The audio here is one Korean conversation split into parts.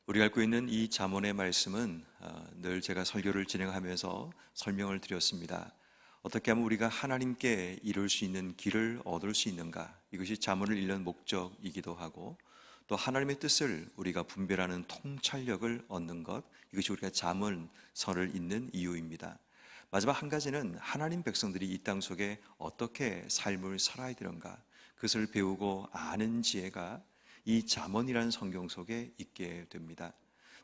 우리가 알고 있는 이 잠언의 말씀은 늘 제가 설교를 진행하면서 설명을 드렸습니다. 어떻게 하면 우리가 하나님께 이룰 수 있는 길을 얻을 수 있는가, 이것이 잠언을 읽는 목적이기도 하고, 또 하나님의 뜻을 우리가 분별하는 통찰력을 얻는 것, 이것이 우리가 잠언서를 읽는 이유입니다. 마지막 한 가지는 하나님 백성들이 이 땅 속에 어떻게 삶을 살아야 되는가, 그것을 배우고 아는 지혜가 이 잠언이라는 성경 속에 있게 됩니다.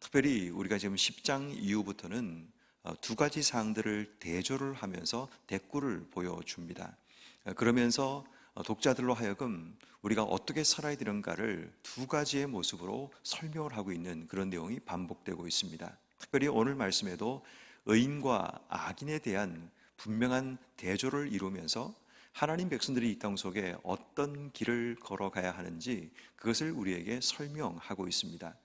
특별히 우리가 지금 10장 이후부터는 두 가지 사항들을 대조를 하면서 대꾸를 보여줍니다. 그러면서 독자들로 하여금 우리가 어떻게 살아야 되는가를 두 가지의 모습으로 설명을 하고 있는 그런 내용이 반복되고 있습니다. 특별히 오늘 말씀에도 의인과 악인에 대한 분명한 대조를 이루면서 하나님 백성들이 이 땅 속에 어떤 길을 걸어가야 하는지 그것을 우리에게 설명하고 있습니다.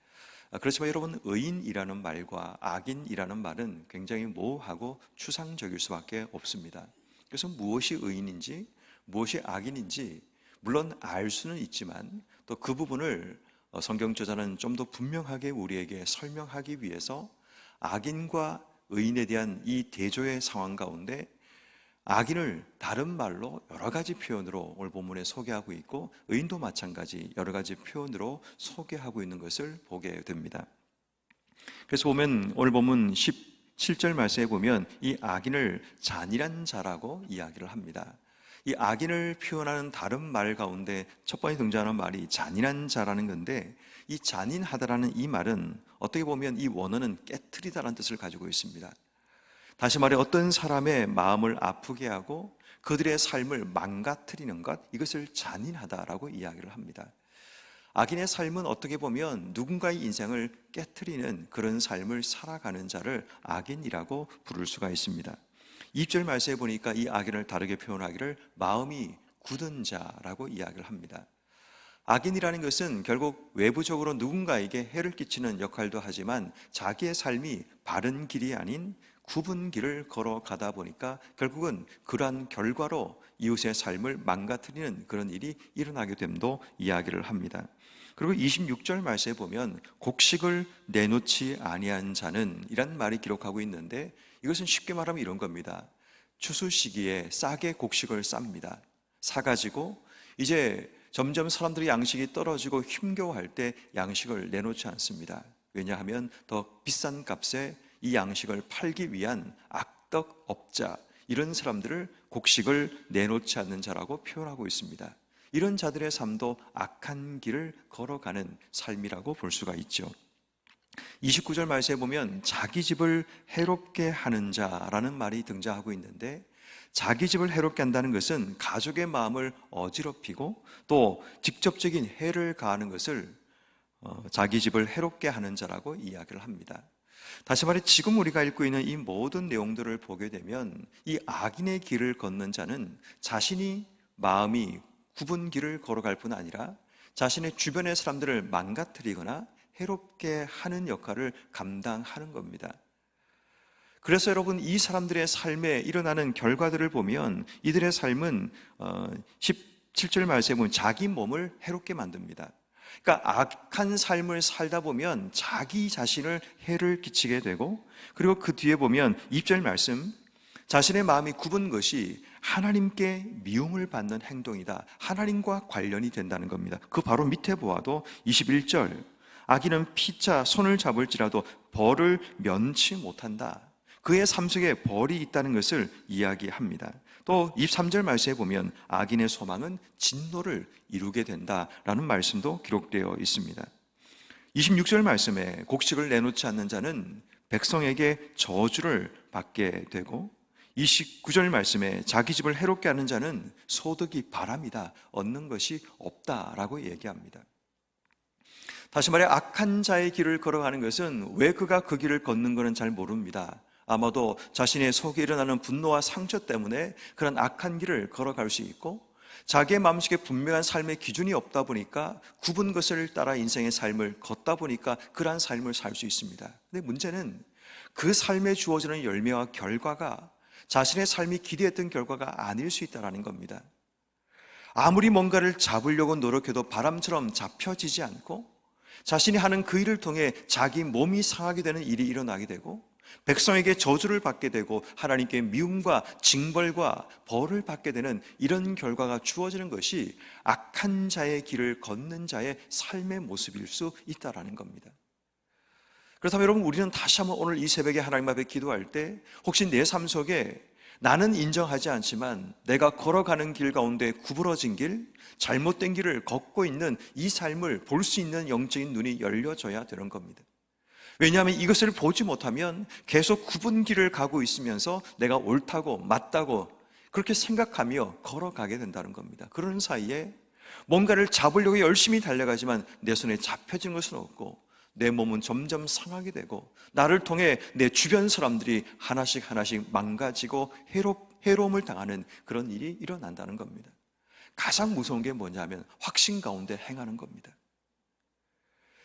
그렇지만 여러분, 의인이라는 말과 악인이라는 말은 굉장히 모호하고 추상적일 수밖에 없습니다. 그래서 무엇이 의인인지 무엇이 악인인지 물론 알 수는 있지만, 또 그 부분을 성경 저자는 좀 더 분명하게 우리에게 설명하기 위해서 악인과 의인에 대한 이 대조의 상황 가운데 악인을 다른 말로 여러 가지 표현으로 오늘 본문에 소개하고 있고, 의인도 마찬가지 여러 가지 표현으로 소개하고 있는 것을 보게 됩니다. 그래서 보면 오늘 본문 17절 말씀에 보면 이 악인을 잔인한 자라고 이야기를 합니다. 이 악인을 표현하는 다른 말 가운데 첫 번째 등장하는 말이 잔인한 자라는 건데, 이 잔인하다라는 이 말은 어떻게 보면 이 원어는 깨트리다라는 뜻을 가지고 있습니다. 다시 말해 어떤 사람의 마음을 아프게 하고 그들의 삶을 망가뜨리는 것, 이것을 잔인하다라고 이야기를 합니다. 악인의 삶은 어떻게 보면 누군가의 인생을 깨트리는 그런 삶을 살아가는 자를 악인이라고 부를 수가 있습니다. 2절 말씀에 보니까 이 악인을 다르게 표현하기를 마음이 굳은 자라고 이야기를 합니다. 악인이라는 것은 결국 외부적으로 누군가에게 해를 끼치는 역할도 하지만 자기의 삶이 바른 길이 아닌 굽은 길을 걸어가다 보니까 결국은 그러한 결과로 이웃의 삶을 망가뜨리는 그런 일이 일어나게 됨도 이야기를 합니다. 그리고 26절 말씀에 보면 곡식을 내놓지 아니한 자는 이란 말이 기록하고 있는데, 이것은 쉽게 말하면 이런 겁니다. 추수 시기에 싸게 곡식을 쌉니다. 사가지고 이제 점점 사람들이 양식이 떨어지고 힘겨워할 때 양식을 내놓지 않습니다. 왜냐하면 더 비싼 값에 이 양식을 팔기 위한 악덕업자, 이런 사람들을 곡식을 내놓지 않는 자라고 표현하고 있습니다. 이런 자들의 삶도 악한 길을 걸어가는 삶이라고 볼 수가 있죠. 29절 말씀에 보면 자기 집을 해롭게 하는 자라는 말이 등장하고 있는데, 자기 집을 해롭게 한다는 것은 가족의 마음을 어지럽히고 또 직접적인 해를 가하는 것을 자기 집을 해롭게 하는 자라고 이야기를 합니다. 다시 말해 지금 우리가 읽고 있는 이 모든 내용들을 보게 되면 이 악인의 길을 걷는 자는 자신이 마음이 굽은 길을 걸어갈 뿐 아니라 자신의 주변의 사람들을 망가뜨리거나 해롭게 하는 역할을 감당하는 겁니다. 그래서 여러분, 이 사람들의 삶에 일어나는 결과들을 보면 이들의 삶은 17절 말씀에 보면 자기 몸을 해롭게 만듭니다. 그러니까 악한 삶을 살다 보면 자기 자신을 해를 끼치게 되고, 그리고 그 뒤에 보면 2절 말씀, 자신의 마음이 굽은 것이 하나님께 미움을 받는 행동이다, 하나님과 관련이 된다는 겁니다. 그 바로 밑에 보아도 21절, 악인은 피차 손을 잡을지라도 벌을 면치 못한다, 그의 삶 속에 벌이 있다는 것을 이야기합니다. 또 23절 말씀에 보면 악인의 소망은 진노를 이루게 된다라는 말씀도 기록되어 있습니다. 26절 말씀에 곡식을 내놓지 않는 자는 백성에게 저주를 받게 되고, 29절 말씀에 자기 집을 해롭게 하는 자는 소득이 바람이다, 얻는 것이 없다라고 얘기합니다. 다시 말해 악한 자의 길을 걸어가는 것은 왜 그가 그 길을 걷는 것은 잘 모릅니다. 아마도 자신의 속에 일어나는 분노와 상처 때문에 그런 악한 길을 걸어갈 수 있고, 자기의 마음속에 분명한 삶의 기준이 없다 보니까 굽은 것을 따라 인생의 삶을 걷다 보니까 그러한 삶을 살 수 있습니다. 근데 문제는 그 삶에 주어지는 열매와 결과가 자신의 삶이 기대했던 결과가 아닐 수 있다는 겁니다. 아무리 뭔가를 잡으려고 노력해도 바람처럼 잡혀지지 않고 자신이 하는 그 일을 통해 자기 몸이 상하게 되는 일이 일어나게 되고 백성에게 저주를 받게 되고 하나님께 미움과 징벌과 벌을 받게 되는 이런 결과가 주어지는 것이 악한 자의 길을 걷는 자의 삶의 모습일 수 있다라는 겁니다. 그렇다면 여러분, 우리는 다시 한번 오늘 이 새벽에 하나님 앞에 기도할 때 혹시 내 삶 속에 나는 인정하지 않지만 내가 걸어가는 길 가운데 구부러진 길, 잘못된 길을 걷고 있는 이 삶을 볼 수 있는 영적인 눈이 열려져야 되는 겁니다. 왜냐하면 이것을 보지 못하면 계속 굽은 길을 가고 있으면서 내가 옳다고 맞다고 그렇게 생각하며 걸어가게 된다는 겁니다. 그러는 사이에 뭔가를 잡으려고 열심히 달려가지만 내 손에 잡혀진 것은 없고 내 몸은 점점 상하게 되고 나를 통해 내 주변 사람들이 하나씩 망가지고 해로움을 당하는 그런 일이 일어난다는 겁니다. 가장 무서운 게 뭐냐면 확신 가운데 행하는 겁니다.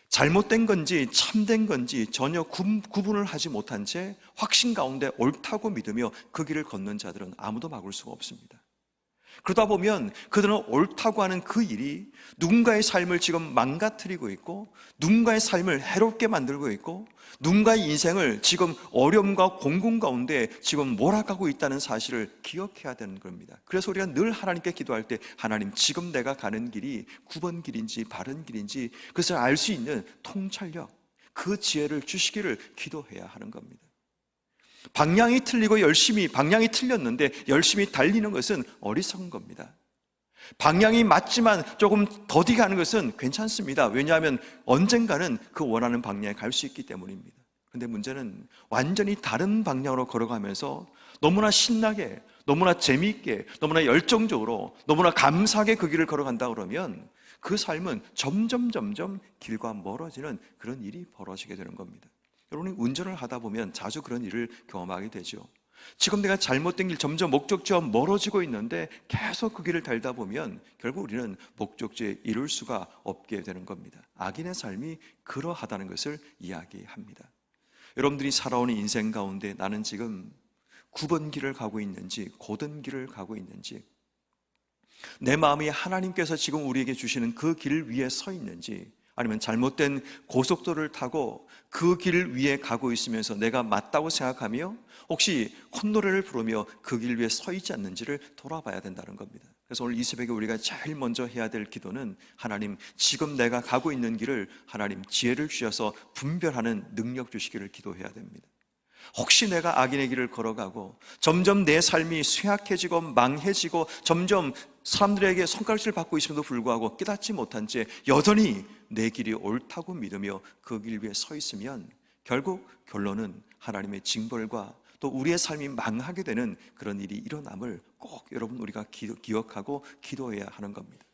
잘못된 건지 참된 건지 전혀 구분을 하지 못한 채 확신 가운데 옳다고 믿으며 그 길을 걷는 자들은 아무도 막을 수가 없습니다. 그러다 보면 그들은 옳다고 하는 그 일이 누군가의 삶을 지금 망가뜨리고 있고 누군가의 삶을 해롭게 만들고 있고 누군가의 인생을 지금 어려움과 공공 가운데 지금 몰아가고 있다는 사실을 기억해야 되는 겁니다. 그래서 우리가 늘 하나님께 기도할 때 하나님, 지금 내가 가는 길이 9번 길인지 바른 길인지 그것을 알 수 있는 통찰력, 그 지혜를 주시기를 기도해야 하는 겁니다. 방향이 틀렸는데 열심히 달리는 것은 어리석은 겁니다. 방향이 맞지만 조금 더디 가는 것은 괜찮습니다. 왜냐하면 언젠가는 그 원하는 방향에 갈 수 있기 때문입니다. 그런데 문제는 완전히 다른 방향으로 걸어가면서 너무나 신나게, 너무나 재미있게, 너무나 열정적으로, 너무나 감사하게 그 길을 걸어간다 그러면 그 삶은 점점 길과 멀어지는 그런 일이 벌어지게 되는 겁니다. 여러분이 운전을 하다 보면 자주 그런 일을 경험하게 되죠. 지금 내가 잘못된 길, 점점 목적지와 멀어지고 있는데 계속 그 길을 달다 보면 결국 우리는 목적지에 이룰 수가 없게 되는 겁니다. 악인의 삶이 그러하다는 것을 이야기합니다. 여러분들이 살아오는 인생 가운데 나는 지금 9번 길을 가고 있는지 곧은 길을 가고 있는지, 내 마음이 하나님께서 지금 우리에게 주시는 그 길 위에 서 있는지, 아니면 잘못된 고속도로를 타고 그 길 위에 가고 있으면서 내가 맞다고 생각하며 혹시 콧노래를 부르며 그 길 위에 서 있지 않는지를 돌아봐야 된다는 겁니다. 그래서 오늘 이 새벽에 우리가 제일 먼저 해야 될 기도는 하나님, 지금 내가 가고 있는 길을 하나님 지혜를 주셔서 분별하는 능력 주시기를 기도해야 됩니다. 혹시 내가 악인의 길을 걸어가고 점점 내 삶이 쇠약해지고 망해지고 점점 사람들에게 손가락질을 받고 있음에도 불구하고 깨닫지 못한 채 여전히 내 길이 옳다고 믿으며 그 길 위에 서 있으면 결국 결론은 하나님의 징벌과 또 우리의 삶이 망하게 되는 그런 일이 일어남을 꼭 여러분 우리가 기억하고 기도해야 하는 겁니다.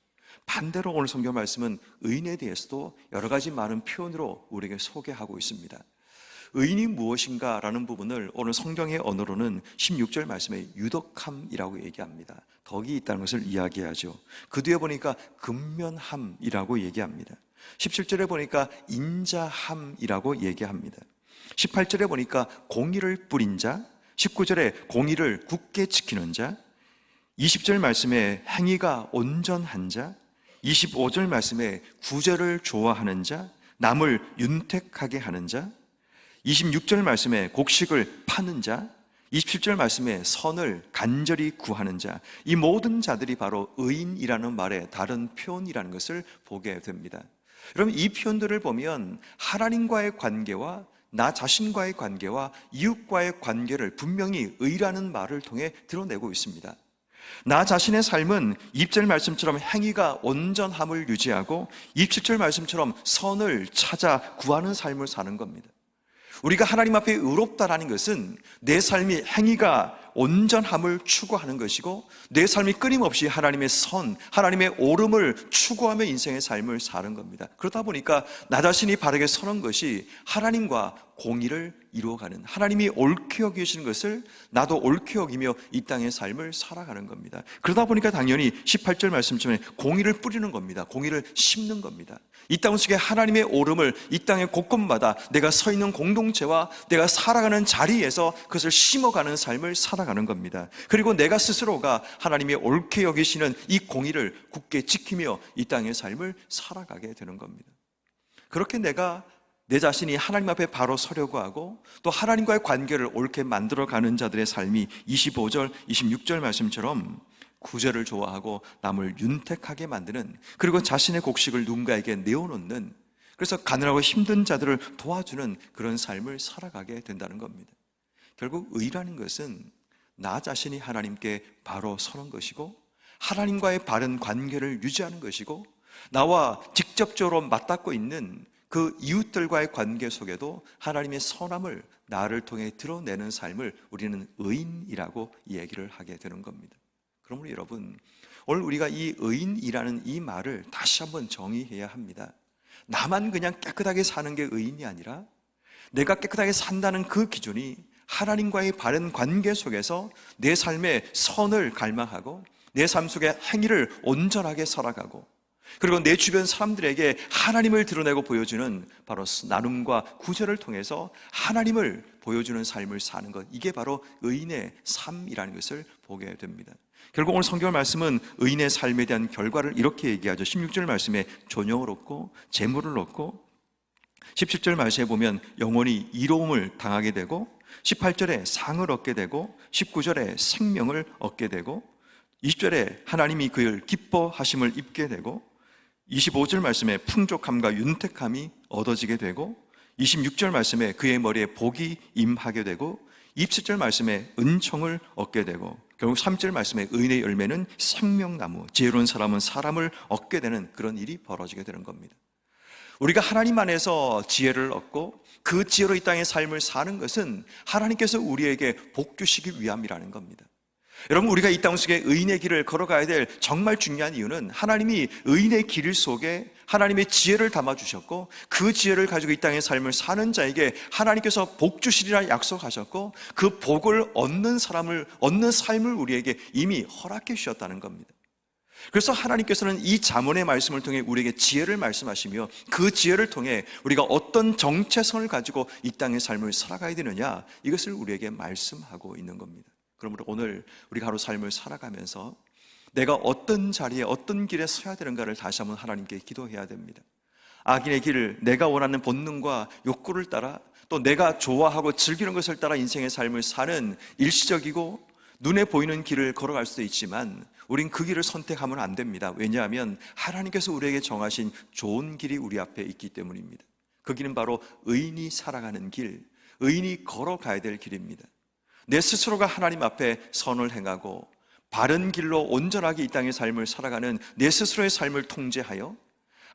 반대로 오늘 성경 말씀은 의인에 대해서도 여러 가지 많은 표현으로 우리에게 소개하고 있습니다. 의인이 무엇인가 라는 부분을 오늘 성경의 언어로는 16절 말씀에 유덕함이라고 얘기합니다. 덕이 있다는 것을 이야기하죠. 그 뒤에 보니까 근면함이라고 얘기합니다. 17절에 보니까 인자함이라고 얘기합니다. 18절에 보니까 공의를 뿌린 자, 19절에 공의를 굳게 지키는 자, 20절 말씀에 행위가 온전한 자, 25절 말씀에 구제를 좋아하는 자, 남을 윤택하게 하는 자, 26절 말씀에 곡식을 파는 자, 27절 말씀에 선을 간절히 구하는 자, 이 모든 자들이 바로 의인이라는 말의 다른 표현이라는 것을 보게 됩니다. 여러분, 이 표현들을 보면 하나님과의 관계와 나 자신과의 관계와 이웃과의 관계를 분명히 의라는 말을 통해 드러내고 있습니다. 나 자신의 삶은 20절 말씀처럼 행위가 온전함을 유지하고 27절 말씀처럼 선을 찾아 구하는 삶을 사는 겁니다. 우리가 하나님 앞에 의롭다라는 것은 내 삶이 행위가 온전함을 추구하는 것이고 내 삶이 끊임없이 하나님의 선, 하나님의 옳음을 추구하며 인생의 삶을 사는 겁니다. 그러다 보니까 나 자신이 바르게 서는 것이 하나님과 공의를 이루어가는, 하나님이 옳게 여기시는 것을 나도 옳게 여기며 이 땅의 삶을 살아가는 겁니다. 그러다 보니까 당연히 18절 말씀처럼 공의를 뿌리는 겁니다. 공의를 심는 겁니다. 이 땅 속에 하나님의 옳음을 이 땅의 곳곳마다 내가 서 있는 공동체와 내가 살아가는 자리에서 그것을 심어가는 삶을 살아가는 겁니다. 그리고 내가 스스로가 하나님의 옳게 여기시는 이 공의를 굳게 지키며 이 땅의 삶을 살아가게 되는 겁니다. 그렇게 내가 내 자신이 하나님 앞에 바로 서려고 하고 또 하나님과의 관계를 옳게 만들어가는 자들의 삶이 25절, 26절 말씀처럼 구제를 좋아하고 남을 윤택하게 만드는, 그리고 자신의 곡식을 누군가에게 내어놓는, 그래서 가난하고 힘든 자들을 도와주는 그런 삶을 살아가게 된다는 겁니다. 결국 의라는 것은 나 자신이 하나님께 바로 서는 것이고 하나님과의 바른 관계를 유지하는 것이고 나와 직접적으로 맞닿고 있는 그 이웃들과의 관계 속에도 하나님의 선함을 나를 통해 드러내는 삶을 우리는 의인이라고 이야기를 하게 되는 겁니다. 그러므로 여러분, 오늘 우리가 이 의인이라는 이 말을 다시 한번 정의해야 합니다. 나만 그냥 깨끗하게 사는 게 의인이 아니라 내가 깨끗하게 산다는 그 기준이 하나님과의 바른 관계 속에서 내 삶의 선을 갈망하고 내 삶 속의 행위를 온전하게 살아가고 그리고 내 주변 사람들에게 하나님을 드러내고 보여주는 바로 나눔과 구제를 통해서 하나님을 보여주는 삶을 사는 것, 이게 바로 의인의 삶이라는 것을 보게 됩니다. 결국 오늘 성경 말씀은 의인의 삶에 대한 결과를 이렇게 얘기하죠. 16절 말씀에 존영을 얻고 재물을 얻고, 17절 말씀에 보면 영원히 이로움을 당하게 되고, 18절에 상을 얻게 되고, 19절에 생명을 얻게 되고, 20절에 하나님이 그를 기뻐하심을 입게 되고, 25절 말씀에 풍족함과 윤택함이 얻어지게 되고, 26절 말씀에 그의 머리에 복이 임하게 되고, 27절 말씀에 은총을 얻게 되고, 결국 3절 말씀에 의인의 열매는 생명나무, 지혜로운 사람은 사람을 얻게 되는 그런 일이 벌어지게 되는 겁니다. 우리가 하나님 안에서 지혜를 얻고 그 지혜로 이 땅의 삶을 사는 것은 하나님께서 우리에게 복 주시기 위함이라는 겁니다. 여러분, 우리가 이 땅 속에 의인의 길을 걸어가야 될 정말 중요한 이유는 하나님이 의인의 길 속에 하나님의 지혜를 담아주셨고 그 지혜를 가지고 이 땅의 삶을 사는 자에게 하나님께서 복 주시리라 약속하셨고 그 복을 얻는 삶을 우리에게 이미 허락해 주셨다는 겁니다. 그래서 하나님께서는 이 잠언의 말씀을 통해 우리에게 지혜를 말씀하시며 그 지혜를 통해 우리가 어떤 정체성을 가지고 이 땅의 삶을 살아가야 되느냐, 이것을 우리에게 말씀하고 있는 겁니다. 그러므로 오늘 우리가 하루 삶을 살아가면서 내가 어떤 자리에 어떤 길에 서야 되는가를 다시 한번 하나님께 기도해야 됩니다. 악인의 길을 내가 원하는 본능과 욕구를 따라 또 내가 좋아하고 즐기는 것을 따라 인생의 삶을 사는 일시적이고 눈에 보이는 길을 걸어갈 수도 있지만 우린 그 길을 선택하면 안 됩니다. 왜냐하면 하나님께서 우리에게 정하신 좋은 길이 우리 앞에 있기 때문입니다. 그 길은 바로 의인이 살아가는 길, 의인이 걸어가야 될 길입니다. 내 스스로가 하나님 앞에 선을 행하고 바른 길로 온전하게 이 땅의 삶을 살아가는 내 스스로의 삶을 통제하여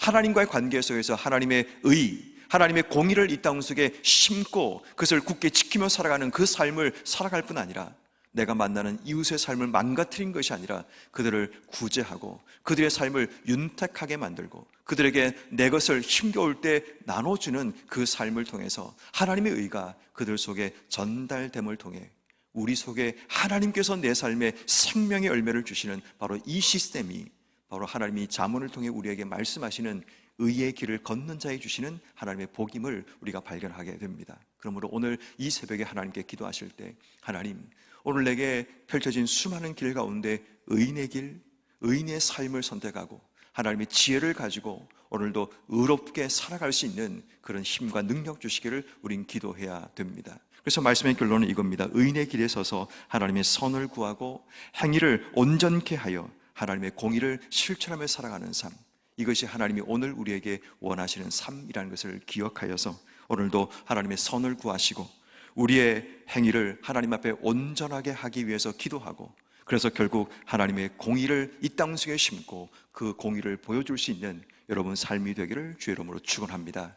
하나님과의 관계 속에서 하나님의 의, 하나님의 공의를 이 땅 속에 심고 그것을 굳게 지키며 살아가는 그 삶을 살아갈 뿐 아니라 내가 만나는 이웃의 삶을 망가뜨린 것이 아니라 그들을 구제하고 그들의 삶을 윤택하게 만들고 그들에게 내 것을 힘겨울 때 나눠주는 그 삶을 통해서 하나님의 의가 그들 속에 전달됨을 통해 우리 속에 하나님께서 내 삶에 생명의 열매를 주시는 바로 이 시스템이 바로 하나님이 잠언을 통해 우리에게 말씀하시는 의의 길을 걷는 자에 주시는 하나님의 복임을 우리가 발견하게 됩니다. 그러므로 오늘 이 새벽에 하나님께 기도하실 때 하나님, 오늘 내게 펼쳐진 수많은 길 가운데 의인의 길, 의인의 삶을 선택하고 하나님의 지혜를 가지고 오늘도 의롭게 살아갈 수 있는 그런 힘과 능력 주시기를 우린 기도해야 됩니다. 그래서 말씀의 결론은 이겁니다. 의인의 길에 서서 하나님의 선을 구하고 행위를 온전케 하여 하나님의 공의를 실천하며 살아가는 삶, 이것이 하나님이 오늘 우리에게 원하시는 삶이라는 것을 기억하여서 오늘도 하나님의 선을 구하시고 우리의 행위를 하나님 앞에 온전하게 하기 위해서 기도하고, 그래서 결국 하나님의 공의를 이 땅 속에 심고 그 공의를 보여줄 수 있는 여러분 삶이 되기를 주의 이름으로 축원합니다.